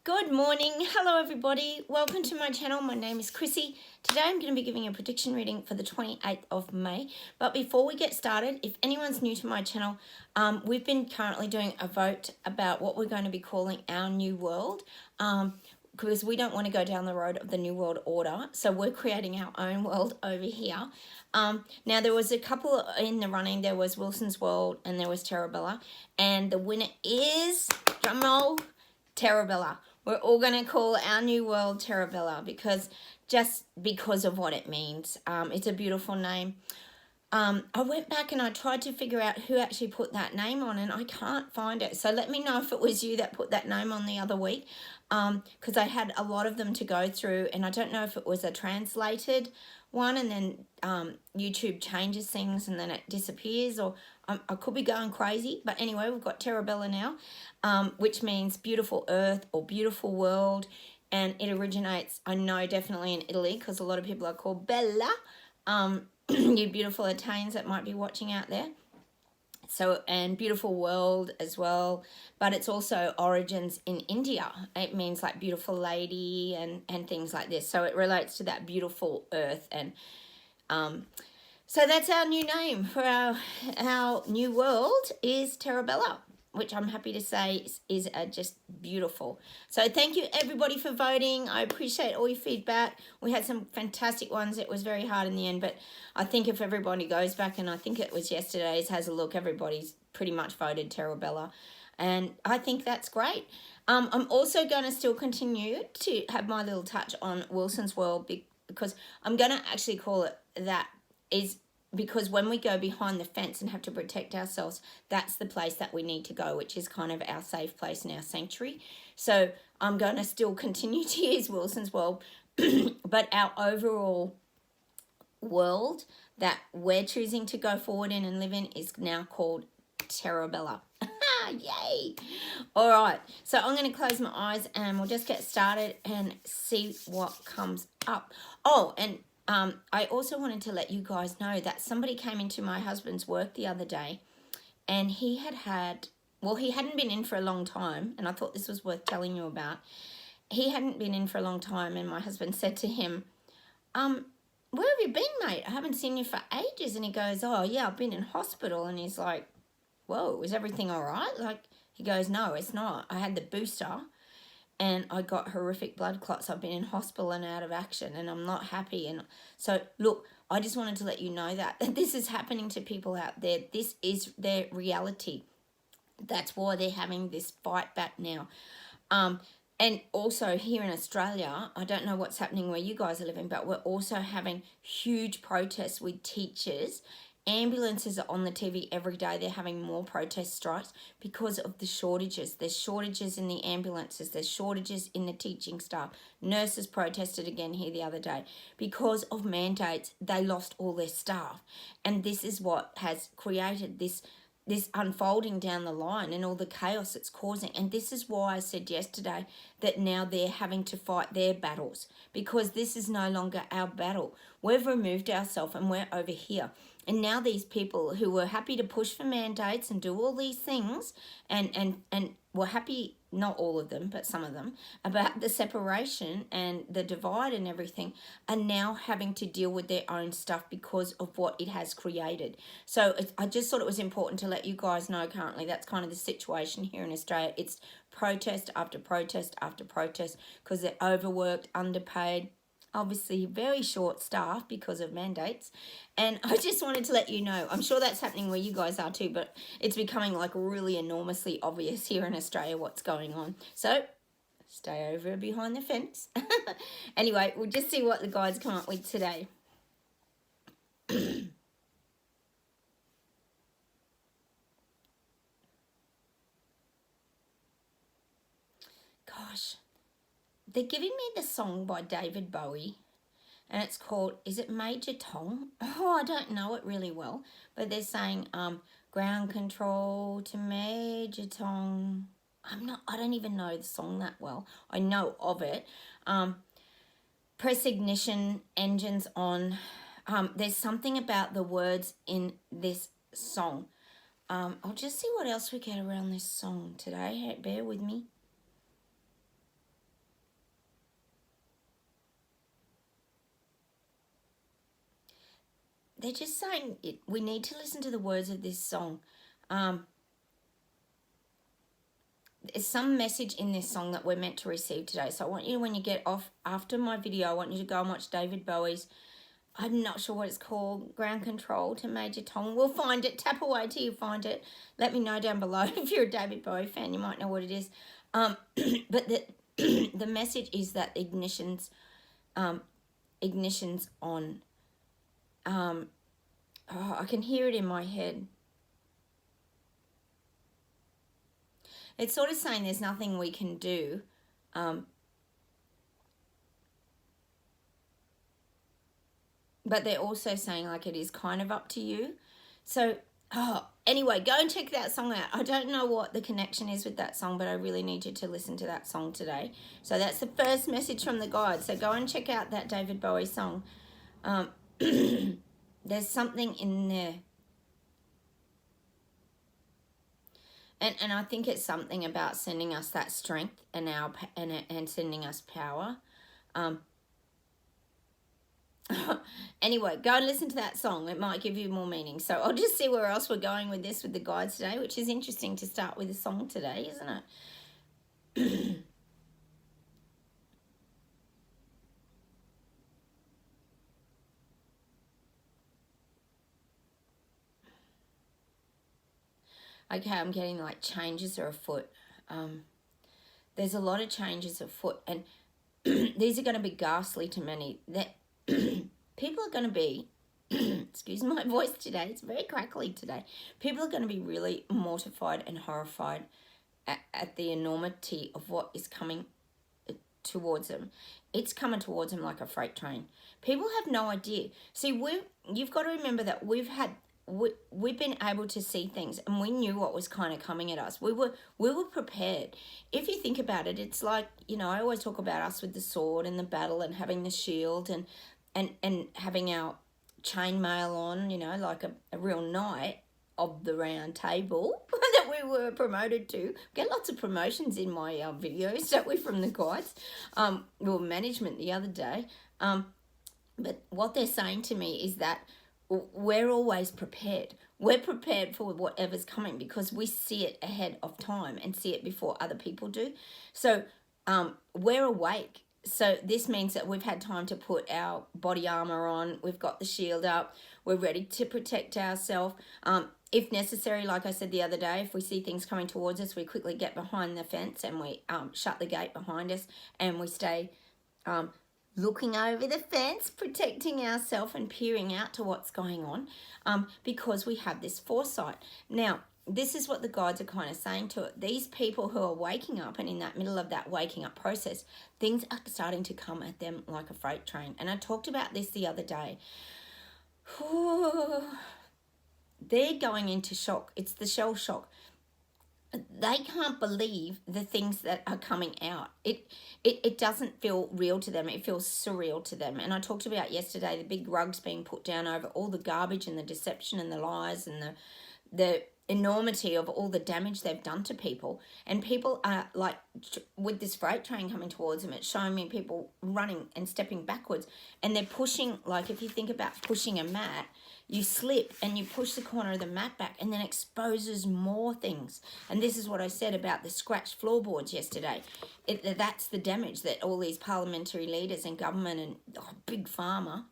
Good morning. Hello, everybody. Welcome to my channel. My name is Chrissy. Today I'm going to be giving a prediction reading for the 28th of May. But before we get started, if anyone's new to my channel, we've been currently doing a vote about what we're going to be calling our new world. Because we don't want to go down the road of the New World Order. So we're creating our own world over here. Now, there was a couple in the running. There was Wilson's World and there was TERRA. And the winner is, drumroll, TERRA. We're all going to call our new world TERRA because of what it means. It's a beautiful name. I went back and I tried to figure out who actually put that name on and I can't find it. So let me know if it was you that put that name on the other week, because I had a lot of them to go through and I don't know if it was a translated one and then YouTube changes things and then it disappears, or I could be going crazy. But anyway, we've got TERRA now, which means beautiful earth or beautiful world, and it originates, I know, definitely in Italy because a lot of people are called Bella. You beautiful Italians that might be watching out there. So, and beautiful world as well, but it's also origins in India. It means like beautiful lady and things like this. So it relates to that beautiful earth. And so that's our new name for our new world is TERRA, which I'm happy to say is just beautiful. So thank you everybody for voting. I appreciate all your feedback. We had some fantastic ones. It was very hard in the end, but I think if everybody goes back, and I think it was yesterday's, has a look, everybody's pretty much voted TERRA. And I think that's great. I'm also going to still continue to have my little touch on Wilson's World because I'm going to actually call it that, is because when we go behind the fence and have to protect ourselves, that's the place that we need to go, which is kind of our safe place and our sanctuary. So I'm going to still continue to use Wilson's World, but our overall world that we're choosing to go forward in and live in is now called TERRA. Yay! All right, so I'm going to close my eyes and we'll just get started and see what comes up. Oh, and I also wanted to let you guys know that somebody came into my husband's work the other day and he hadn't been in for a long time, and I thought this was worth telling you about. He hadn't been in for a long time and my husband said to him, where have you been, mate? I haven't seen you for ages. And he goes, oh, yeah, I've been in hospital. And he's like, whoa, is everything all right? Like, he goes, no, it's not. I had the booster and I got horrific blood clots. I've been in hospital and out of action and I'm not happy. And so, look, I just wanted to let you know that this is happening to people out there. This is their reality. That's why they're having this fight back now. And also here in Australia, I don't know what's happening where you guys are living, but we're also having huge protests with teachers. Ambulances are on the TV every day. They're having more protest strikes because of the shortages. There's shortages in the ambulances. There's shortages in the teaching staff. Nurses protested again here the other day. Because of mandates, they lost all their staff. And this is what has created this unfolding down the line and all the chaos it's causing. And this is why I said yesterday that now they're having to fight their battles, because this is no longer our battle. We've removed ourselves and we're over here. And now these people who were happy to push for mandates and do all these things and were happy, not all of them, but some of them, about the separation and the divide and everything, are now having to deal with their own stuff because of what it has created. So I just thought it was important to let you guys know currently that's kind of the situation here in Australia. It's protest after protest after protest because they're overworked, underpaid, obviously very short staff because of mandates. And I just wanted to let you know, I'm sure that's happening where you guys are too, but it's becoming like really enormously obvious here in Australia what's going on. So stay over behind the fence. Anyway, we'll just see what the guides come up with today. Gosh. They're giving me the song by David Bowie, and it's called, is it Major Tom? Oh, I don't know it really well, but they're saying ground control to Major Tom. I don't even know the song that well. I know of it. Press ignition, engines on. There's something about the words in this song. I'll just see what else we get around this song today. Hey, bear with me. they're just saying we need to listen to the words of this song. There's some message in this song that we're meant to receive today. So I want you, when you get off after my video, I want you to go and watch David Bowie's, I'm not sure what it's called, Ground Control to Major Tom. We'll find it. Tap away till you find it. Let me know down below. If you're a David Bowie fan, you might know what it is. But the message is that ignition's on. I can hear it in my head. It's sort of saying there's nothing we can do. But they're also saying like it is kind of up to you. So, anyway, go and check that song out. I don't know what the connection is with that song, but I really need you to listen to that song today. So that's the first message from the guide. So go and check out that David Bowie song. There's something in there. And I think it's something about sending us that strength and sending us power. Anyway, go and listen to that song. It might give you more meaning. So I'll just see where else we're going with this with the guides today, which is interesting to start with a song today, isn't it? Okay, I'm getting like changes are afoot. There's a lot of changes afoot, and these are going to be ghastly to many. That people are going to be, excuse my voice today, it's very crackly today. People are going to be really mortified and horrified at the enormity of what is coming towards them. It's coming towards them like a freight train. People have no idea. See, you've got to remember that we've been able to see things, and we knew what was kind of coming at us. We were prepared. If you think about it, it's like, I always talk about us with the sword and the battle and having the shield and having our chainmail on, like a real knight of the round table that we were promoted to. Get lots of promotions in my videos, don't we, from the guides, or management the other day. But what they're saying to me is that we're always prepared. We're prepared for whatever's coming because we see it ahead of time and see it before other people do. So we're awake. So this means that we've had time to put our body armor on. We've got the shield up. We're ready to protect ourselves. If necessary, like I said the other day, if we see things coming towards us, we quickly get behind the fence and we shut the gate behind us, and we stay looking over the fence, protecting ourselves and peering out to what's going on, because we have this foresight. Now, this is what the guides are kind of saying to it. These people who are waking up, and in that middle of that waking up process, things are starting to come at them like a freight train. And I talked about this the other day. They're going into shock. It's the shell shock. They can't believe the things that are coming out. It doesn't feel real to them. It feels surreal to them. And I talked about yesterday the big rugs being put down over all the garbage and the deception and the lies and the enormity of all the damage they've done to people. And people are like, with this freight train coming towards them, it's showing me people running and stepping backwards, and they're pushing, like if you think about pushing a mat, you slip and you push the corner of the mat back, and then exposes more things. And this is what I said about the scratched floorboards yesterday. That's the damage that all these parliamentary leaders and government and big pharma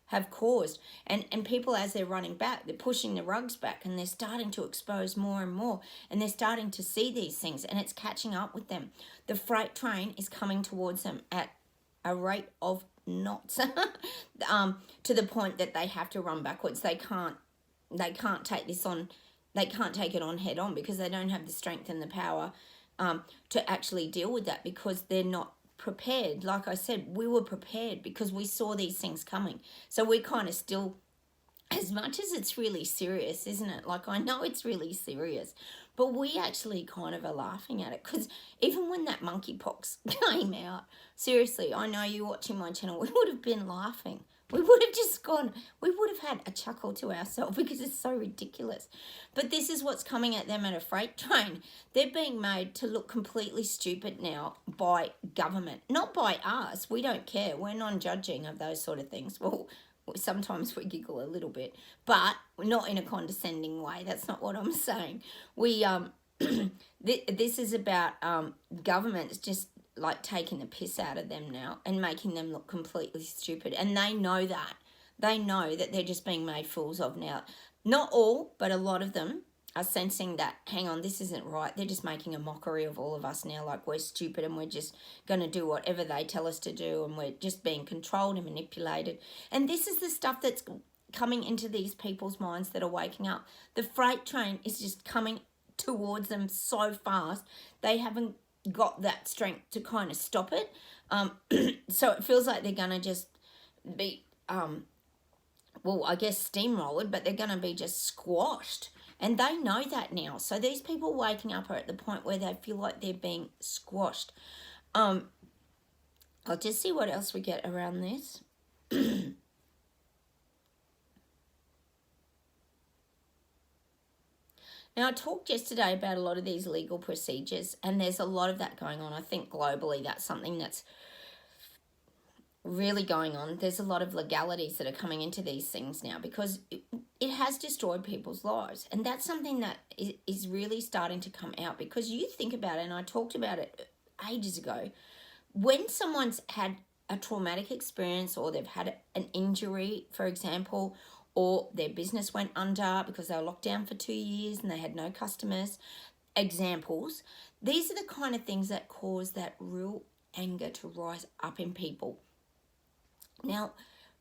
have caused. And people, as they're running back, they're pushing the rugs back, and they're starting to expose more and more, and they're starting to see these things, and it's catching up with them. The freight train is coming towards them at a rate of knots, to the point that they have to run backwards. They can't take this on. They can't take it on head on because they don't have the strength and the power to actually deal with that, because they're not prepared. Like I said, we were prepared because we saw these things coming. So we're kind of still, as much as it's really serious, isn't it? Like, I know it's really serious, but we actually kind of are laughing at it, because even when that monkeypox came out, seriously, I know you watching my channel, we would have been laughing. We would have just gone, we would have had a chuckle to ourselves because it's so ridiculous. But this is what's coming at them at a freight train. They're being made to look completely stupid now by government, not by us. We don't care. We're non-judging of those sort of things. Well, sometimes we giggle a little bit, but not in a condescending way. That's not what I'm saying. We this is about governments just like taking the piss out of them now and making them look completely stupid, and they know that. They know that they're just being made fools of now. Not all, but a lot of them are sensing that, hang on, this isn't right. They're just making a mockery of all of us now, like we're stupid and we're just going to do whatever they tell us to do, and we're just being controlled and manipulated. And this is the stuff that's coming into these people's minds that are waking up. The freight train is just coming towards them so fast, they haven't got that strength to kind of stop it. So it feels like they're going to just be, well, I guess steamrolled, but they're going to be just squashed. And they know that now. So these people waking up are at the point where they feel like they're being squashed. I'll just see what else we get around this. Now, I talked yesterday about a lot of these legal procedures, and there's a lot of that going on. I think globally that's something that's really going on. There's a lot of legalities that are coming into these things now because it has destroyed people's lives. And that's something that is really starting to come out, because you think about it, and I talked about it ages ago, when someone's had a traumatic experience or they've had an injury, for example, or their business went under because they were locked down for 2 years and they had no customers, examples, these are the kind of things that cause that real anger to rise up in people. Now,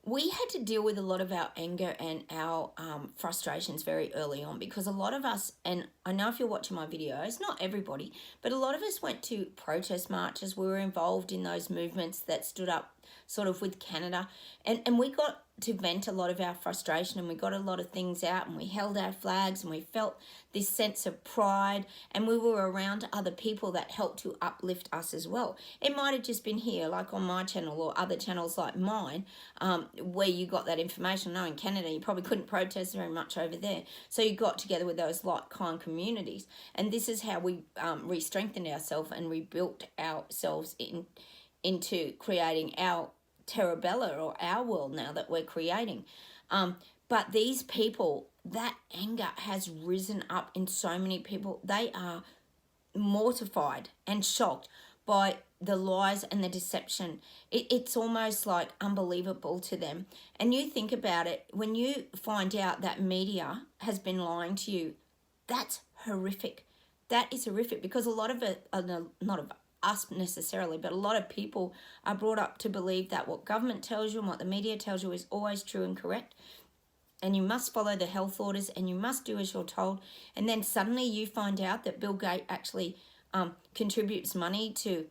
we had to deal with a lot of our anger and our frustrations very early on, because a lot of us, and I know if you're watching my videos, not everybody, but a lot of us went to protest marches. We were involved in those movements that stood up sort of with Canada, and we got to vent a lot of our frustration, and we got a lot of things out, and we held our flags, and we felt this sense of pride, and we were around other people that helped to uplift us as well. It might have just been here, like on my channel or other channels like mine, where you got that information. I know in Canada you probably couldn't protest very much over there, so you got together with those like-kind communities, and this is how we re-strengthened ourselves and rebuilt ourselves into creating our Terra Bella, or our world now that we're creating. But these people, that anger has risen up in so many people. They are mortified and shocked by the lies and the deception. It's almost like unbelievable to them. And you think about it, when you find out that media has been lying to you, that's horrific. That is horrific, because a lot of it, not of us necessarily, but a lot of people are brought up to believe that what government tells you and what the media tells you is always true and correct, and you must follow the health orders and you must do as you're told. And then suddenly you find out that Bill Gates actually contributes money to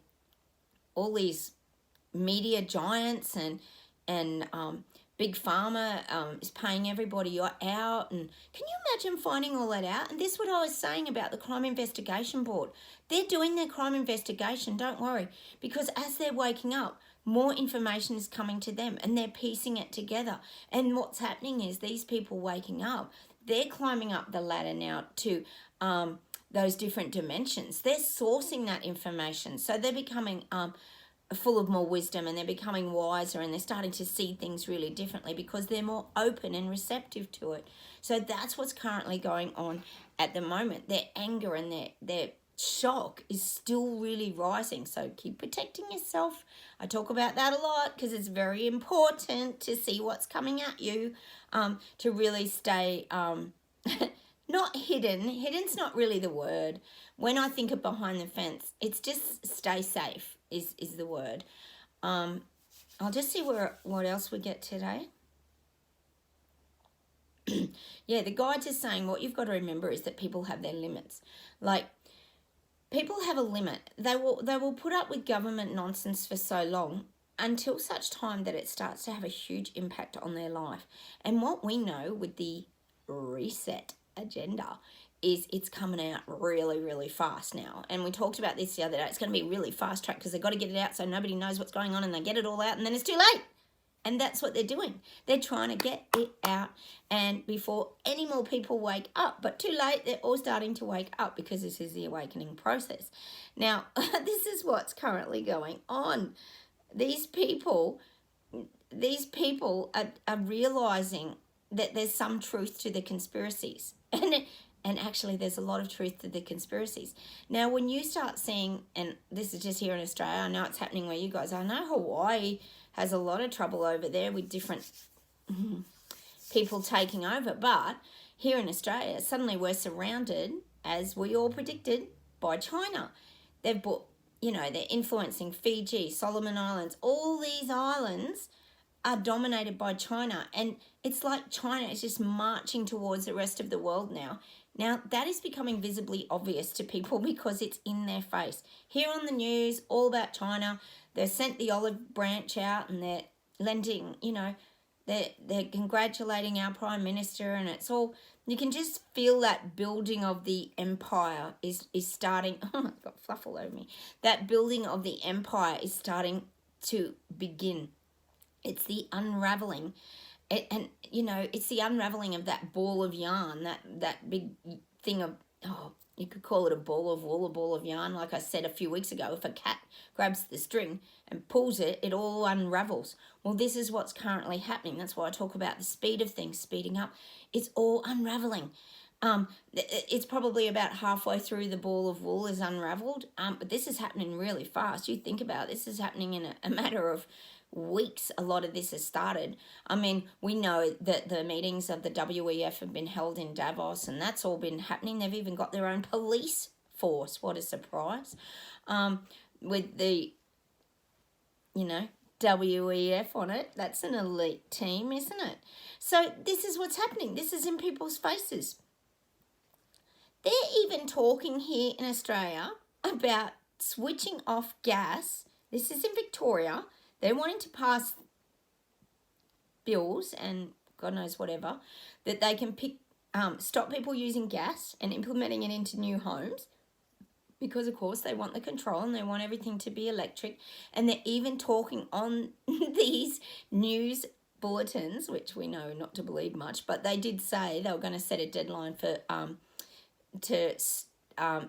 all these media giants, and Big Pharma is paying everybody out. And can you imagine finding all that out? And this is what I was saying about the Crime Investigation Board. They're doing their crime investigation, don't worry, because as they're waking up, more information is coming to them and they're piecing it together. And what's happening is these people waking up, they're climbing up the ladder now to those different dimensions. They're sourcing that information. So they're becoming full of more wisdom, and they're becoming wiser, and they're starting to see things really differently because they're more open and receptive to it. So that's what's currently going on at the moment. Their anger and their shock is still really rising. So keep protecting yourself. I talk about that a lot because it's very important to see what's coming at you, to really stay not hidden. Hidden's not really the word. When I think of behind the fence, it's just stay safe is the word. I'll just see what else we get today. Yeah, the guides are saying what you've got to remember is that people have their limits. Like, people have a limit. They will put up with government nonsense for so long until such time that it starts to have a huge impact on their life. And what we know with the reset agenda is it's coming out really, really fast now. And we talked about this the other day. It's going to be really fast track because they've got to get it out so nobody knows what's going on, and they get it all out and then it's too late. And that's what they're doing. They're trying to get it out and before any more people wake up. But too late, they're all starting to wake up because this is the awakening process. Now, this is what's currently going on. These people, these people are realizing that there's some truth to the conspiracies. And actually, there's a lot of truth to the conspiracies. Now, when you start seeing, and this is just here in Australia, I know it's happening where you guys are. I know Hawaii has a lot of trouble over there with different people taking over. But here in Australia, suddenly we're surrounded, as we all predicted, by China. They've bought, they're influencing Fiji, Solomon Islands. All these islands are dominated by China. And it's like China is just marching towards the rest of the world now. Now, that is becoming visibly obvious to people because it's in their face. Here on the news, all about China. They've sent the olive branch out and they're lending, they're congratulating our Prime Minister, and it's all, you can just feel that building of the empire is starting. Oh, I've got fluff all over me. That building of the empire is starting to begin. It's the unraveling. It's the unraveling of that ball of yarn, that big thing of, you could call it a ball of wool, a ball of yarn. Like I said a few weeks ago, if a cat grabs the string and pulls it, it all unravels. Well, this is what's currently happening. That's why I talk about the speed of things speeding up. It's all unraveling. It's probably about halfway through the ball of wool is unraveled. But this is happening really fast. You think about it, this is happening in a matter of weeks. A lot of this has started. I mean, we know that the meetings of the WEF have been held in Davos, and that's all been happening. They've even got their own police force. What a surprise. With the, WEF on it. That's an elite team, isn't it? So this is what's happening. This is in people's faces. They're even talking here in Australia about switching off gas. This is in Victoria. They're wanting to pass bills and God knows whatever, that they can stop people using gas and implementing it into new homes, because of course they want the control and they want everything to be electric. And they're even talking on these news bulletins, which we know not to believe much, but they did say they were going to set a deadline for to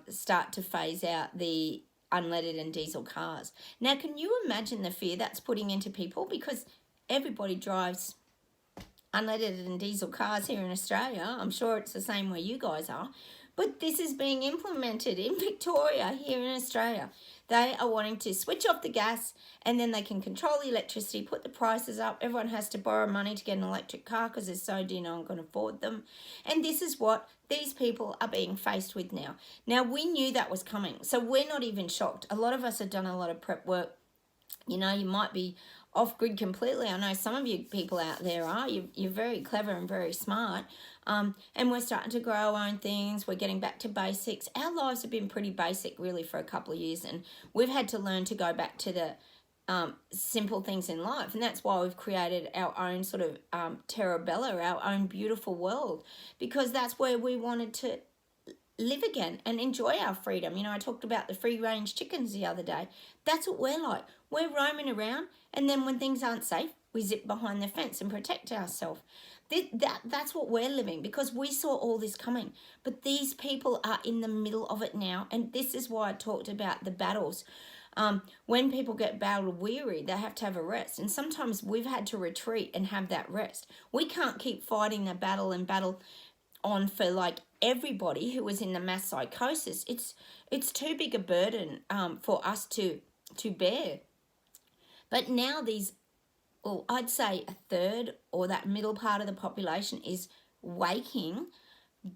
start to phase out the unleaded and diesel cars. Now, can you imagine the fear that's putting into people? Because everybody drives unleaded and diesel cars here in Australia. I'm sure it's the same where you guys are. But this is being implemented in Victoria, here in Australia. They are wanting to switch off the gas, and then they can control the electricity, put the prices up. Everyone has to borrow money to get an electric car because they're so no one can afford them. And this is what these people are being faced with now. Now, we knew that was coming, so we're not even shocked. A lot of us have done a lot of prep work. You might be off-grid completely. I know some of you people out there are. You're very clever and very smart. And we're starting to grow our own things. We're getting back to basics. Our lives have been pretty basic, really, for a couple of years. And we've had to learn to go back to the simple things in life. And that's why we've created our own sort of Terra Bella, our own beautiful world. Because that's where we wanted to live again and enjoy our freedom. I talked about the free-range chickens the other day. That's what we're like. We're roaming around, and then when things aren't safe, we zip behind the fence and protect ourselves. That's what we're living, because we saw all this coming. But these people are in the middle of it now, and this is why I talked about the battles. When people get battle weary, they have to have a rest. And sometimes we've had to retreat and have that rest. We can't keep fighting the battle on for like everybody who was in the mass psychosis. It's too big a burden for us to bear. But now I'd say a third or that middle part of the population is waking.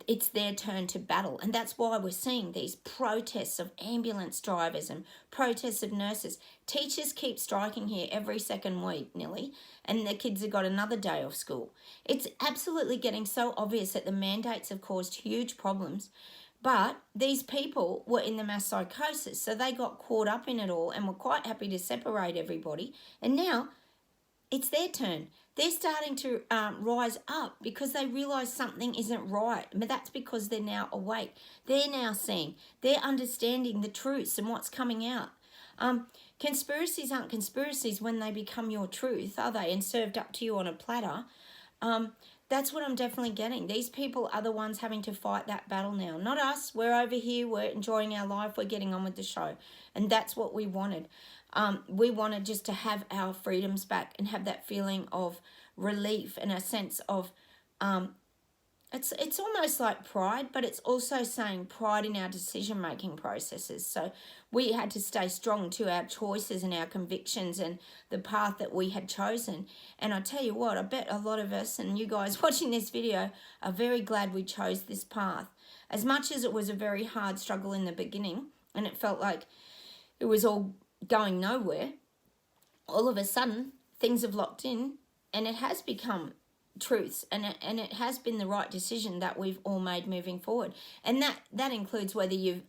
It's their turn to battle. And that's why we're seeing these protests of ambulance drivers and protests of nurses. Teachers keep striking here every second week, nearly, and the kids have got another day off school. It's absolutely getting so obvious that the mandates have caused huge problems. But these people were in the mass psychosis, so they got caught up in it all and were quite happy to separate everybody. And now it's their turn. They're starting to rise up because they realise something isn't right. But that's because they're now awake. They're now seeing. They're understanding the truths and what's coming out. Conspiracies aren't conspiracies when they become your truth, are they? And served up to you on a platter. That's what I'm definitely getting. These people are the ones having to fight that battle now. Not us. We're over here. We're enjoying our life. We're getting on with the show. And that's what we wanted. We wanted just to have our freedoms back and have that feeling of relief and a sense of it's almost like pride, but it's also saying pride in our decision making processes. So we had to stay strong to our choices and our convictions and the path that we had chosen. And I tell you what, I bet a lot of us and you guys watching this video are very glad we chose this path. As much as it was a very hard struggle in the beginning and it felt like it was all going nowhere, all of a sudden things have locked in and it has become truths, and it has been the right decision that we've all made moving forward. And that includes whether you've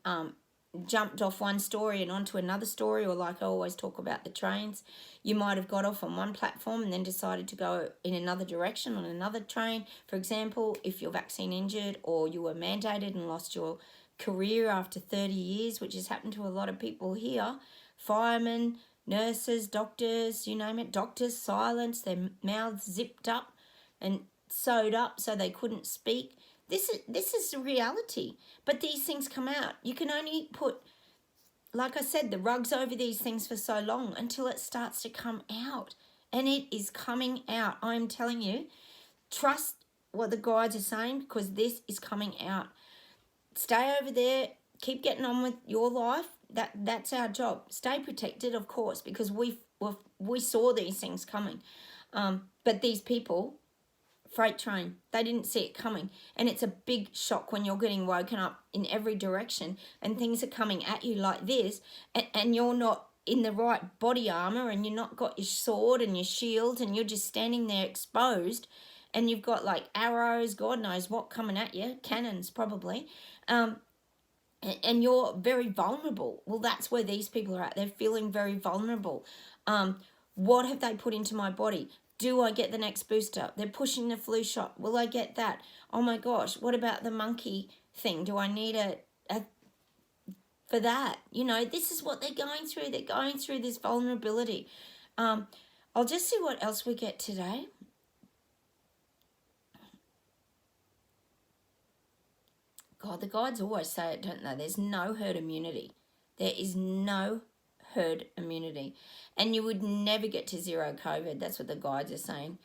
jumped off one story and onto another story, or like I always talk about the trains, you might have got off on one platform and then decided to go in another direction on another train. For example, if you're vaccine injured or you were mandated and lost your career after 30 years, which has happened to a lot of people here, firemen, nurses, doctors, you name it, doctors silenced, their mouths zipped up and sewed up so they couldn't speak. This is the reality. But these things come out. You can only put, like I said, the rugs over these things for so long until it starts to come out. And it is coming out. I'm telling you, trust what the guides are saying, because this is coming out. Stay over there. Keep getting on with your life. That's our job. Stay protected, of course, because we saw these things coming. But these people, freight train, they didn't see it coming, and it's a big shock when you're getting woken up in every direction and things are coming at you like this, and you're not in the right body armor, and you're not got your sword and your shield, and you're just standing there exposed, and you've got like arrows, God knows what coming at you, cannons probably, and you're very vulnerable. Well, that's where these people are at. They're feeling very vulnerable. What have they put into my body? Do I get the next booster? They're pushing the flu shot. Will I get that? Oh my gosh, what about the monkey thing? Do I need a for that? You know, this is what they're going through. They're going through this vulnerability. I'll just see what else we get today. God, the guides always say it, don't they? There's no herd immunity. There is no herd immunity. And you would never get to zero COVID. That's what the guides are saying.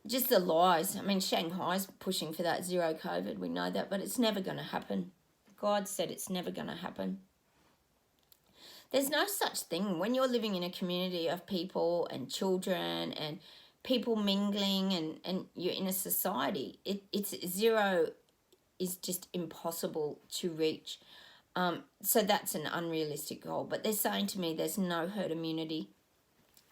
Just the lies. I mean, Shanghai's pushing for that zero COVID. We know that, but it's never going to happen. God said it's never going to happen. There's no such thing. When you're living in a community of people and children and people mingling and you're in a society, it's zero is just impossible to reach. So that's an unrealistic goal. But they're saying to me there's no herd immunity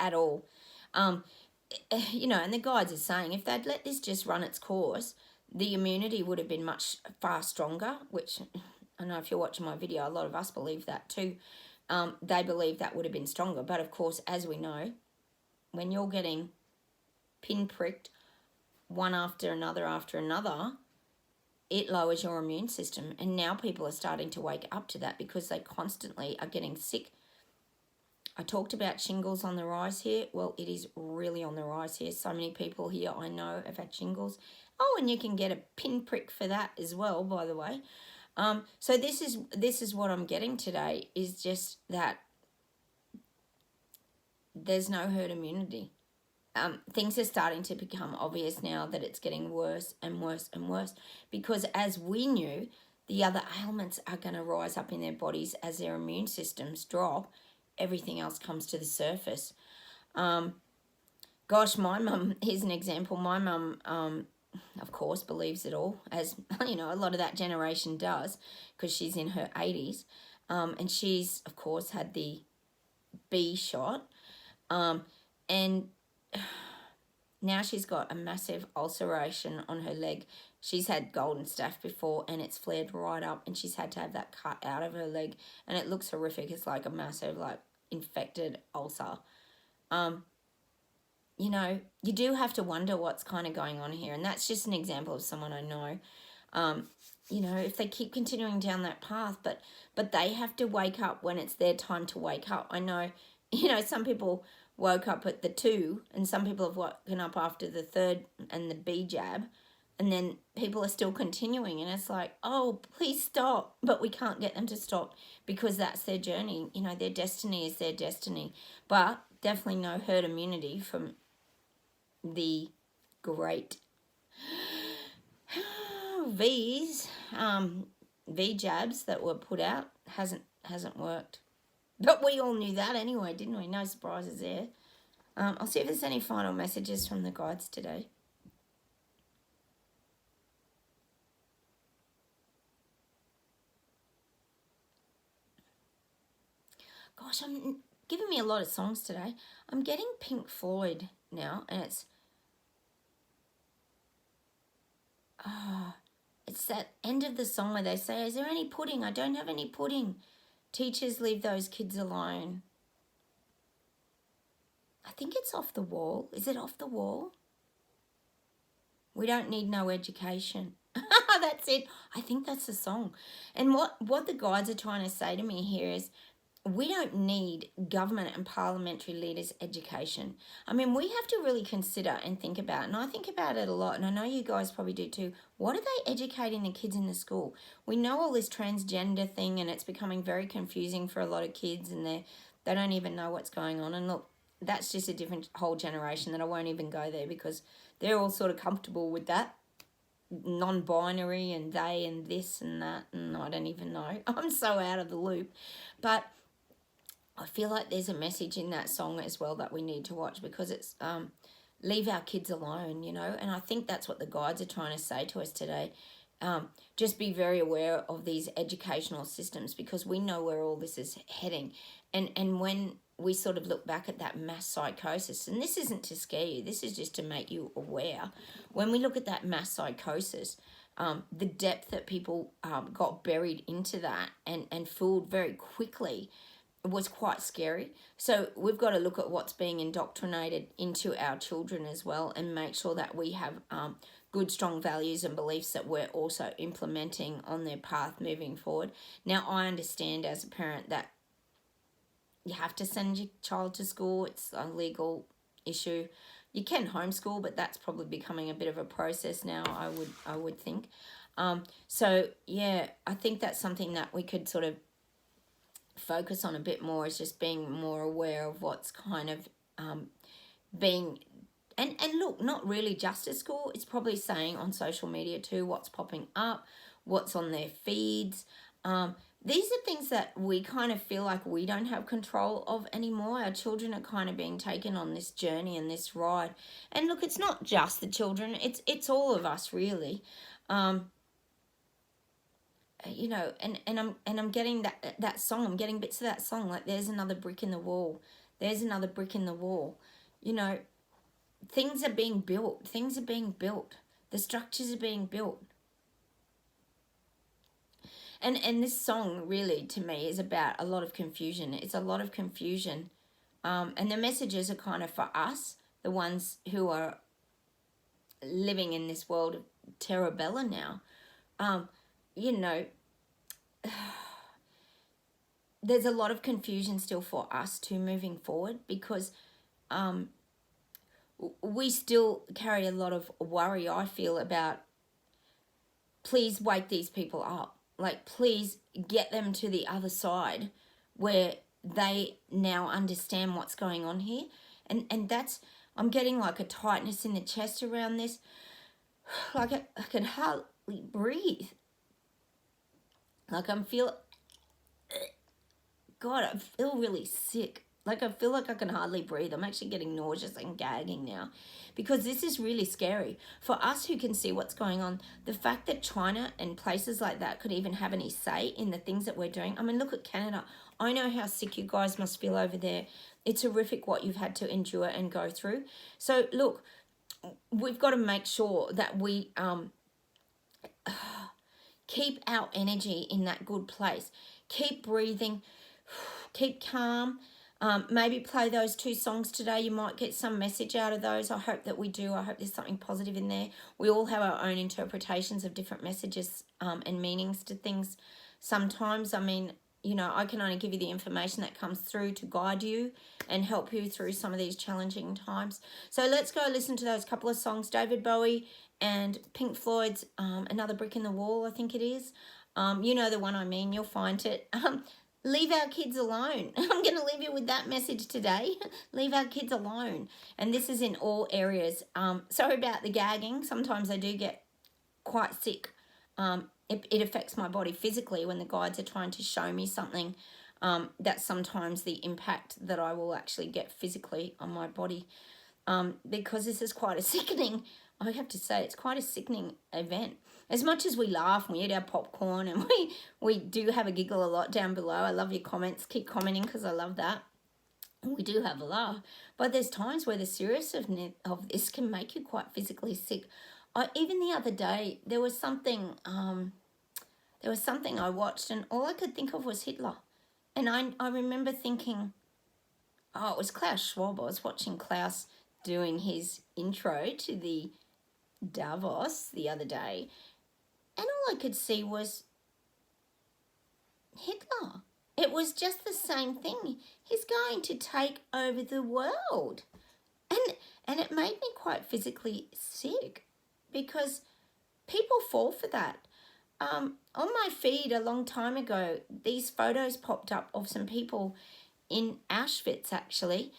at all. You know, and the guides are saying if they'd let this just run its course, the immunity would have been far stronger, which I know if you're watching my video, a lot of us believe that too. They believe that would have been stronger. But of course, as we know, when you're getting pinpricked one after another, it lowers your immune system. And now people are starting to wake up to that because they constantly are getting sick. I talked about shingles on the rise here. Well, it is really on the rise here. So many people here I know have had shingles. Oh, and you can get a pinprick for that as well, by the way. So this is what I'm getting today, is just that there's no herd immunity. Things are starting to become obvious now that it's getting worse and worse and worse, because as we knew, the other ailments are going to rise up in their bodies as their immune systems drop. Everything else comes to the surface. Gosh, my mum, here's an example. My mum, of course, believes it all, as you know, a lot of that generation does, because she's in her 80s. And she's, of course, had the B shot. And now she's got a massive ulceration on her leg. She's had golden staph before and it's flared right up, and she's had to have that cut out of her leg, and it looks horrific. It's like a massive, like, infected ulcer. You know, you do have to wonder what's kind of going on here, and that's just an example of someone I know. You know, if they keep continuing down that path, but they have to wake up when it's their time to wake up. I know, you know, some people woke up at the 2, and some people have woken up after the 3rd and the B jab, and then people are still continuing, and it's like, oh, please stop. But we can't get them to stop because that's their journey. You know, their destiny is their destiny. But definitely no herd immunity from the great V jabs that were put out. Hasn't worked. But we all knew that anyway, didn't we? No surprises there. I'll see if there's any final messages from the guides today. Gosh, I'm giving me a lot of songs today. I'm getting Pink Floyd now, and it's that end of the song where they say, is there any pudding? I don't have any pudding. Teachers, leave those kids alone. I think it's Off the Wall. Is it Off the Wall? We don't need no education. That's it. I think that's the song. And what the guides are trying to say to me here is, we don't need government and parliamentary leaders' education. I mean, we have to really consider and think about, and I think about it a lot, and I know you guys probably do too, what are they educating the kids in the school? We know all this transgender thing, and it's becoming very confusing for a lot of kids, and they don't even know what's going on. And look, that's just a different whole generation that I won't even go there, because they're all sort of comfortable with that. Non-binary and they and this and that, and I don't even know. I'm so out of the loop. But I feel like there's a message in that song as well that we need to watch, because it's leave our kids alone, you know. And I think that's what the guides are trying to say to us today. Just be very aware of these educational systems, because we know where all this is heading. And when we sort of look back at that mass psychosis, and this isn't to scare you, this is just to make you aware. When we look at that mass psychosis, the depth that people got buried into that and fooled very quickly was quite scary. So we've got to look at what's being indoctrinated into our children as well, and make sure that we have good, strong values and beliefs that we're also implementing on their path moving forward. Now, I understand as a parent that you have to send your child to school. It's a legal issue. You can homeschool, but that's probably becoming a bit of a process now, I would think. So, yeah, I think that's something that we could sort of focus on a bit more, is just being more aware of what's kind of being, and look, not really just at school, it's probably saying on social media too, what's popping up, what's on their feeds. These are things that we kind of feel like we don't have control of anymore. Our children are kind of being taken on this journey and this ride. And look, it's not just the children, it's all of us really. You know, and I'm getting that song, I'm getting bits of that song, like there's another brick in the wall, there's another brick in the wall. You know, things are being built, the structures are being built. And this song really, to me, is about a lot of confusion. It's a lot of confusion. And the messages are kind of for us, the ones who are living in this world of Terra Bella now. You know, there's a lot of confusion still for us too moving forward, because we still carry a lot of worry, I feel, about, please wake these people up. Like, please get them to the other side where they now understand what's going on here. And that's, I'm getting like a tightness in the chest around this. Like I can hardly breathe. Like I feel really sick. Like I feel like I can hardly breathe. I'm actually getting nauseous and gagging now, because this is really scary. For us who can see what's going on, the fact that China and places like that could even have any say in the things that we're doing. I mean, look at Canada. I know how sick you guys must feel over there. It's horrific what you've had to endure and go through. So look, we've got to make sure that we keep our energy in that good place. Keep breathing. Keep calm. Maybe play those 2 songs today. You might get some message out of those. I hope that we do. I hope there's something positive in there. We all have our own interpretations of different messages and meanings to things sometimes. I mean, you know, I can only give you the information that comes through to guide you and help you through some of these challenging times. So let's go listen to those couple of songs, David Bowie and Pink Floyd's Another Brick in the Wall, I think it is. You know the one I mean, you'll find it. Leave our kids alone. I'm going to leave you with that message today. Leave our kids alone. And this is in all areas. Sorry about the gagging. Sometimes I do get quite sick. It affects my body physically when the guides are trying to show me something. That's sometimes the impact that I will actually get physically on my body. Because this is quite a sickening, I have to say, it's quite a sickening event. As much as we laugh and we eat our popcorn and we do have a giggle a lot down below. I love your comments. Keep commenting because I love that. And we do have a laugh. But there's times where the seriousness of this can make you quite physically sick. Even the other day, there was something I watched and all I could think of was Hitler. And I remember thinking, oh, it was Klaus Schwab. I was watching Klaus doing his intro to the Davos the other day. And all I could see was Hitler. It was just the same thing. He's going to take over the world. And it made me quite physically sick because people fall for that. On my feed a long time ago, these photos popped up of some people in Auschwitz, actually.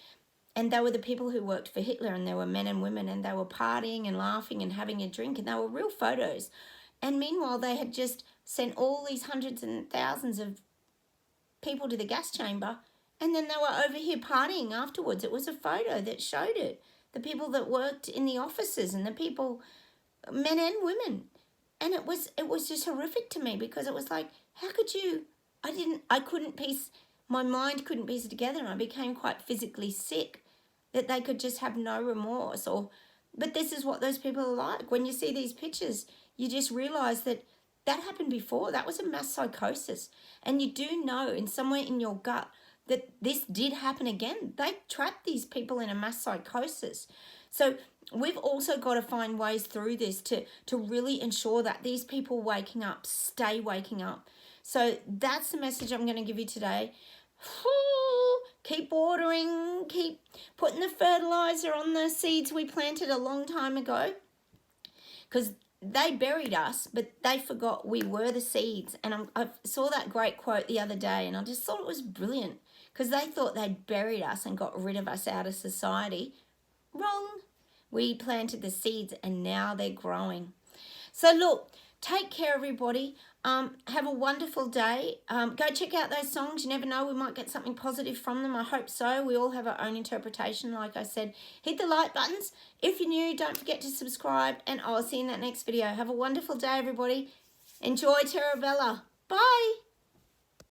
And they were the people who worked for Hitler, and they were men and women, and they were partying and laughing and having a drink, and they were real photos. And meanwhile, they had just sent all these hundreds and thousands of people to the gas chamber, and then they were over here partying afterwards. It was a photo that showed it. The people that worked in the offices and the people, men and women. And it was just horrific to me because it was like, how could you, my mind couldn't piece it together, and I became quite physically sick that they could just have no remorse. But this is what those people are like. When you see these pictures, you just realise that happened before. That was a mass psychosis. And you do know in somewhere in your gut that this did happen again. They trapped these people in a mass psychosis. So we've also got to find ways through this to really ensure that these people waking up, stay waking up. So that's the message I'm going to give you today. Keep watering, keep putting the fertilizer on the seeds we planted a long time ago, because they buried us, but they forgot we were the seeds. And I saw that great quote the other day, and I just thought it was brilliant, because they thought they'd buried us and got rid of us out of society. Wrong. We planted the seeds and now they're growing. So look, take care, everybody. Have a wonderful day. Go check out those songs. You never know, we might get something positive from them. I hope so. We all have our own interpretation, like I said. Hit the like buttons. If you're new, don't forget to subscribe, and I'll see you in that next video. Have a wonderful day, everybody. Enjoy Terra Bella. Bye.